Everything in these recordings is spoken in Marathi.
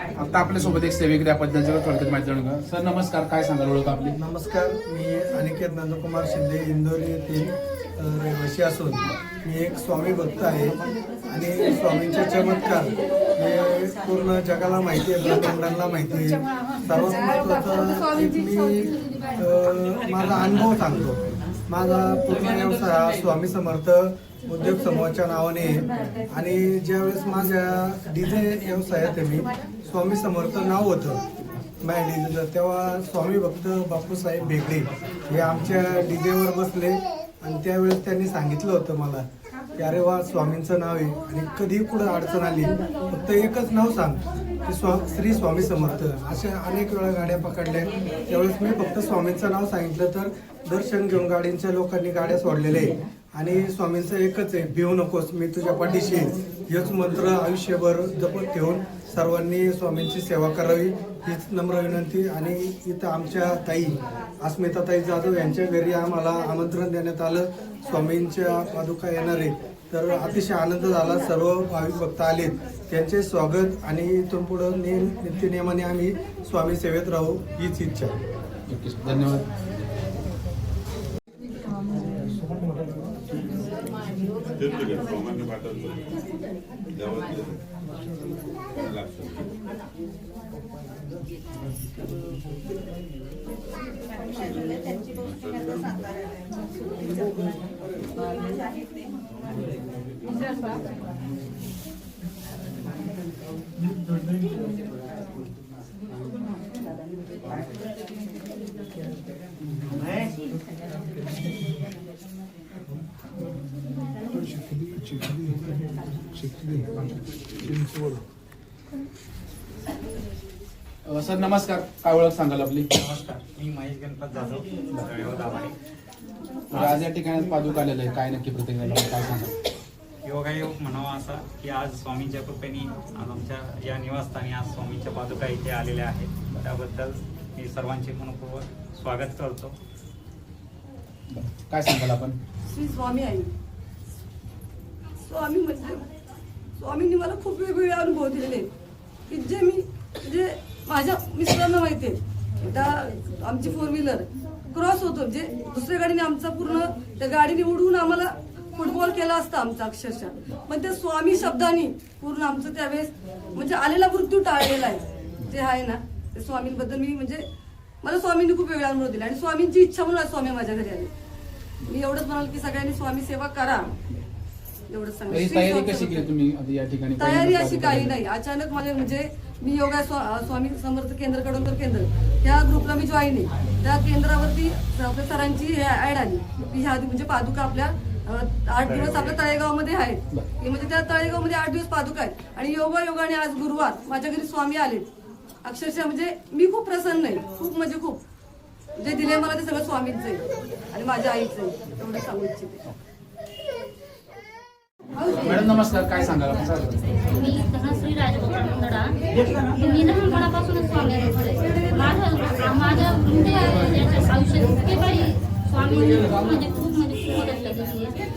आता आपल्या सोबत एक सेवेकरी आपण त्यांच्याकडे थोडक्यात माहिती जाणून घ्या. सर नमस्कार, काय सांगाल ओळख आपली? नमस्कार, मी अनिकेत नंदकुमार शिंदे इंदोरी येथील रहिवासी असून मी एक स्वामी भक्त आहे आणि स्वामींचे चमत्कार हे पूर्ण जगाला माहिती आहे, ब्रह्मांडाला माहिती आहे. सर्वात महत्त्वाचं एक मी माझा अनुभव सांगतो. माझा पूर्ण व्यवसाय हा स्वामी समर्थ उद्योग समूहाच्या नावाने आहे आणि ज्यावेळेस माझ्या डीजे व्यवसायात मी स्वामी समर्थ नाव होतं माझ्या डीजेचं, तेव्हा स्वामी भक्त बापूसाहेब बेगडे हे आमच्या डीजेवर बसले आणि त्यावेळेस त्यांनी सांगितलं होतं मला की अरे वा, स्वामींचं नाव आहे आणि कधी कुठं अडचण आली फक्त एकच नाव सांग की श्री स्वामी समर्थ. अशा अनेक वेळा गाड्या पकडल्या. त्यावेळेस मी फक्त स्वामींचं नाव सांगितलं तर दर्शन घेऊन गाडींच्या लोकांनी गाड्या सोडलेल्या आहे आणि स्वामींचं एकच आहे, भिवू नकोस, मी तुझ्या पाठीशी. हेच मंत्र आयुष्यभर जपत ठेवून सर्वांनी स्वामींची सेवा करावी हीच नम्र विनंती. आणि इथं आमच्या ताई अस्मिताताई जाधव यांच्या घरी आम्हाला आमंत्रण देण्यात आलं. स्वामींच्या पादुका येणार आहे तर अतिशय आनंद झाला. सर्व भाविक भक्त आलेत, त्यांचे स्वागत आणि इथून पुढं नित्यनियमाने आम्ही स्वामी सेवेत राहू हीच इच्छा. धन्यवाद. सर नमस्कार, काय ओळख सांगाल आपली? नमस्कार, मी महेश गणपत जाधव, दाभाडे. आज या ठिकाणी पादुका आलेलं आहे, काय नक्की प्रतिक्रिया काय सांगाल? योगायोग म्हणावा असा की आज स्वामींच्या कृपेने आज आमच्या या निवासस्थानी आज स्वामींच्या पादुका इथे आलेल्या आहेत. त्याबद्दल मी सर्वांचे मनपूर्वक स्वागत करतो. काय सांगाल आपण? श्री स्वामी आई. स्वामी म्हणजे स्वामींनी मला खूप वेगवेगळे अनुभव दिलेले की जे मी म्हणजे माझ्या मिस्टरांना माहिती आहे. एकदा आमची 4 व्हीलर क्रॉस होतो म्हणजे दुसऱ्या गाडीने आमचा पूर्ण त्या गाडीने उडवून आम्हाला फुटबॉल केला असता आमचा अक्षरशः. पण त्या स्वामी शब्दांनी पूर्ण आमचं त्यावेळेस म्हणजे आलेला मृत्यू टाळलेला आहे. जे आहे ना ते स्वामींबद्दल मी म्हणजे मला स्वामींनी खूप वेगळा अनुभव दिला आणि स्वामींची इच्छा म्हणून आज स्वामी माझ्या घरी आले. मी एवढंच म्हणाल की सगळ्यांनी स्वामी सेवा करा, एवढंच तयारी कशी केली तुम्ही या ठिकाणी? तयारी अशी काही नाही, अचानक माझे म्हणजे मी योगा स्वामी समर्थ केंद्र केंद्र ह्या ग्रुपला मी जॉईन आहे. त्या केंद्रावरती आपल्या सरांची ऍड आली की ह्या म्हणजे पादुका आपल्या 8 दिवस आपल्या तळेगावमध्ये आहेत की म्हणजे त्या तळेगावमध्ये 8 दिवस पादुका आहेत आणि योगाने आज गुरुवार माझ्या घरी स्वामी आले. अक्षरशः म्हणजे मी खूप प्रसन्न आहे, खूप म्हणजे खूप. जे दिले मला ते सगळं स्वामींचं आहे आणि माझ्या आईचं आहे, एवढं सांगू इच्छिते. मॅडम नमस्कार, काय सांगाल आपण? मी धनश्री राजगोपाळ मुंदडा. मी लहानपणापासूनच स्वामी माझ्या म्हणजे आयुष्यात इतके काही स्वामी म्हणजे खूप मदत केलेली आहे.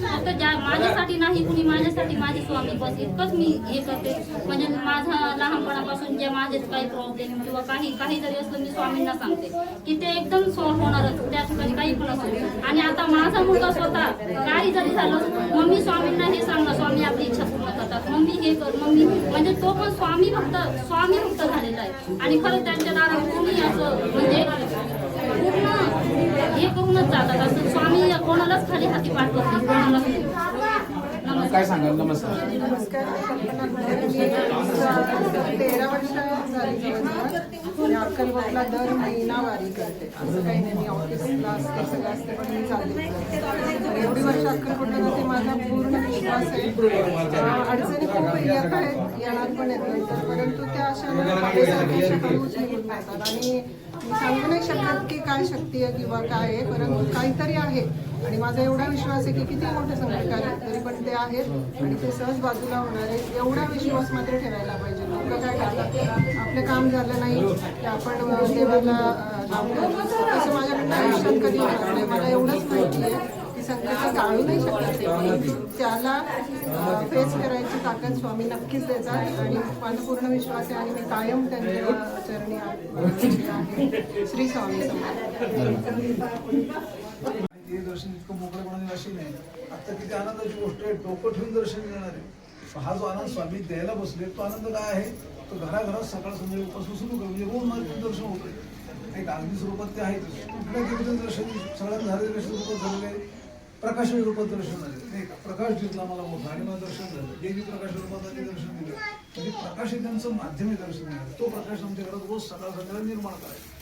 फक्त माझ्यासाठी नाही, कुणी माझ्यासाठी माझे स्वामी बस इतकंच मी हे करते. म्हणजे माझा लहानपणापासून जे माझे काही प्रॉब्लेम किंवा काही जरी असलं मी स्वामींना सांगते की ते एकदम सॉल्व्ह होणारच, त्या ठिकाणी काही पण असो. आणि आता माझा मुलगा स्वतः काही जरी झालं मम्मी स्वामींना हे सांगा, स्वामी आपली इच्छा पूर्ण करतात, मम्मी हे कर, मम्मी म्हणजे तो पण स्वामी भक्त झालेला आहे. आणि खरंच त्यांच्या दारात कोणी असं म्हणजे पूर्ण हे करूनच जातात. असं स्वामी कोणालाच खाली हाती पाठवत नाही, कोणालाच नाही. काय सांगाल? नमस्कार. नमस्कार. मी 13 वर्ष झाली जवळजवळ अक्कलकोटला दर महिना वारी करते. असं काही नाही, मी ऑफिसला असते, सगळं असते, पण मी चालते. एवढी वर्ष अक्कलकोटला जाते, माझा पूर्ण विश्वास आहे. अडचणी खूप येणार पण येत नंतर, परंतु त्या अशा हळूच निघून जातात. आणि मी सांगू नाही शकत की काय शक्ती आहे किंवा काय आहे, परंतु काहीतरी आहे. आणि माझा एवढा विश्वास आहे की किती मोठे संकट आले तरी पण ते आहेत आणि ते सहज बाजूला होणार आहे. एवढा विश्वास मात्र ठेवायला पाहिजे. लोक काय करतात, आपलं काम झालं नाही की आपण देवाला लावतो, तसं माझ्याकडनं आयुष्यात कधी होणार नाही. मला एवढंच माहिती आहे की संकट टाळू नाही शकत ते. त्याला फेस करायची ताकद स्वामी नक्कीच देतात आणि माझा पूर्ण विश्वास आहे आणि मी कायम त्यांच्या चरणी आहे. श्री स्वामी समर्थ. हे दर्शन इतकं मोकळेपणाने अशी नाही. आता किती आनंदाची गोष्ट आहे, डोकं ठेवून दर्शन घेणार आहे. हा जो आनंद स्वामी द्यायला बसले तो आनंद काय आहे, तो घराघरात सकाळ संध्याकाळी उपासून सुरू करू म्हणजे रोज माझं दर्शन होतं. एक अगदी स्वरूपात ते आहेच. कुठल्या देवीचं दर्शन सगळ्यात झालेलं स्वरूपात झालेलं प्रकाश रूपात दर्शन झाले. नाही प्रकाश जिंकला मला मोठा आणि मला दर्शन झालं. देवी प्रकाश रूपात आले दर्शन दिलं म्हणजे प्रकाश हे त्यांचं माध्यम दर्शन दिलं. तो प्रकाश आमच्या घरात रोज सकाळ संध्याकाळी निर्माण करायचा.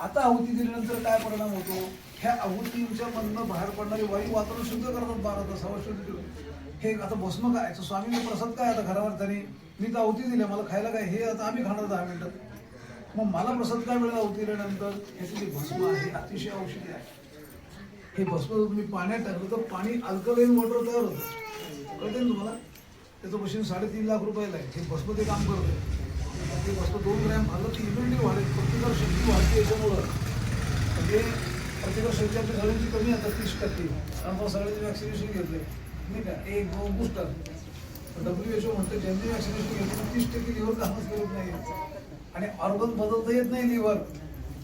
आता आहुती दिल्यानंतर काय परिणाम होतो, ह्या आहुतीच्या मधनं बाहेर पडणारे वायू वातावरण शुद्ध करतात 12 तास हवा शुद्ध ठेवून. हे आता भस्म काय स्वामीने प्रसाद काय आता घरावरतानी मी तर आहुती दिल्या मला खायला काय हे आता आम्ही खाणार 10 मिनिटात. मग मला प्रसाद काय मिळेल आहुती दिल्यानंतर, हे जे भस्म आहे अतिशय औषधी आहे. हे भस्म जर तुम्ही पाण्यात टाकलं तर पाणी अल्कलाईन वॉटर तयार होतं. कळते ना तुम्हाला, त्याचं मशीन 3.5 लाख रुपयाला आहे. हे भस्म ते काम करतं. ते भस्म 2 ग्रॅम आलं की इम्युनिटी वाढेल, प्रतिकार शक्ती वाढते. याच्यामुळं म्हणजे प्रतिकार शक्ती आपल्या सगळ्यांची कमी आता 30%. कारण सगळ्यांनी वॅक्सिनेशन घेतले नाही का, 1-2 बूस्टर. WHO म्हणतं ज्यांनी वॅक्सिनेशन घेतलं 30% लिव्हर कामच करत नाही आणि ऑर्गन बदलता येत नाही. लिव्हर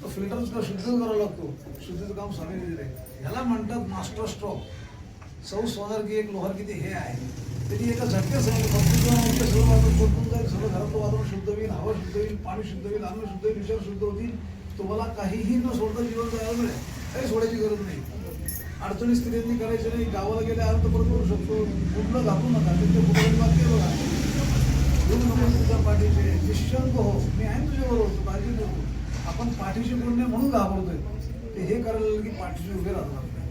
तो फिल्टर्स शुद्ध करावा लागतो. शुद्धीचं काम स्वामीने दिलं आहे. ह्याला म्हणतात मास्टर स्ट्रोक. 100 सोनार की 1 लोहार किती हे आहे. त्यांनी एका झटक्यात सांगितलं सर्व वातावरण बदलून जाईल, सर्व घरातलं वातावरण शुद्ध होईल, हवा शुद्ध होईल, पाणी शुद्ध होईल, अन्न शुद्ध होईल, विचार शुद्ध होतील. तुम्हाला काहीही न सोडता जीवन जायला मिळेल. काही सोडायची गरज नाही. अडचणी स्त्रियांनी करायची नाही. गावाला गेले आलं तर परत करू शकतो. कुठलं घालू नका. त्यांच्या कुठलं वाक्य बघा, येऊ नको तुझ्या पाठीचे निशंक हो, मी आहे तुझ्याबरोबर, काळजी करतो. आपण पाठीशी पुण्य म्हणून घाबरतोय. ते हे करायला लागलं की पाठीशी उभे राहतात आपल्या.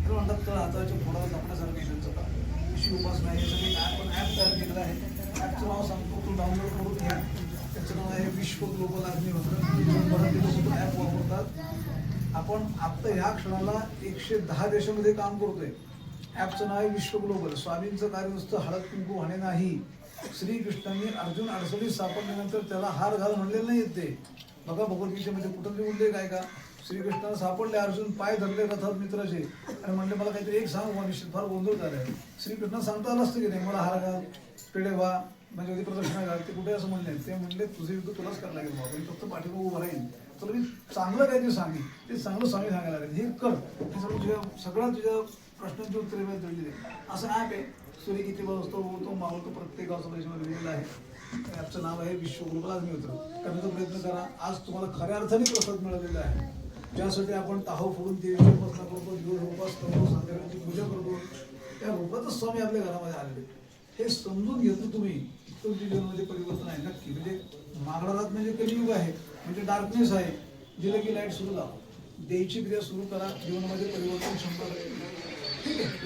तर म्हणतात तर हाताच्या फोडाला जपण्यासारखं आहे त्यांचं काम. ऋषी उपासना हे सगळे आपण ॲप तयार केलेलं आहे. ॲपचं नाव सांगतो, तो डाउनलोड करून घ्या. त्याचं नाव आहे विश्व ग्लोबल अग्निहोत्र. मराठी लोक ॲप वापरतात. आपण आत्ता ह्या क्षणाला 110 देशामध्ये काम करतोय. ॲपचं नाव आहे विश्व ग्लोबल. स्वामींचं कार्य नुसतं हळद कुंकू वाहणे नाही. श्रीकृष्णांनी अर्जुन अडचणीत सापडल्यानंतर त्याला हार घाल म्हणलेलं नाही येत ते. बघा भगवद्गीतेमध्ये कुठं ते उल्लेख आहे का, श्रीकृष्णाला सापडले अर्जुन, पाय धरले रथात मित्राचे आणि म्हणले मला काहीतरी एक सांग, निश्चित फार गोंधळ झालाय. श्रीकृष्ण सांगता आलं असतं की नाही मला हार घाल, पेढे व्हा, म्हणजे कधी प्रदक्षिणा घाल. ते कुठे असं म्हणले, ते म्हणले तुझे युद्ध तुलाच करायला लागेल बाबा, मी फक्त पाठीमागं उभं राहील. तुला मी चांगलं काय ते सांगेन, ते चांगलं स्वामी सांगायला लागेल. हे कर, हे सगळं तुझ्या तुझ्या प्रश्नांची उत्तरे मी दिलेली आहे. असं ॲप आहे. सूर्य किती वाजतो तो मावळतो प्रत्येक गावचा पैशामध्ये दिलेला आहे. ॲपचं नाव आहे विश्व ग्लोबल अग्निहोत्र. करण्याचा प्रयत्न करा. आज तुम्हाला खऱ्या अर्थाने प्रसाद मिळालेला आहे. ज्यासाठी आपण ताहो फोडून देवीची उपासना करतो, दिवस उपास करतो, संध्याकाळची पूजा करतो, त्या रूपातच स्वामी आपल्या घरामध्ये आलेले. हे समजून घेतो तुम्ही, तुमच्या जीवनामध्ये परिवर्तन आहे नक्की. म्हणजे मागणारात म्हणजे कलियुग आहे, म्हणजे डार्कनेस आहे. दिलं की लाईट सुरू लावा, द्यायची क्रिया सुरू करा. जीवनामध्ये परिवर्तन 100%. ठीक आहे.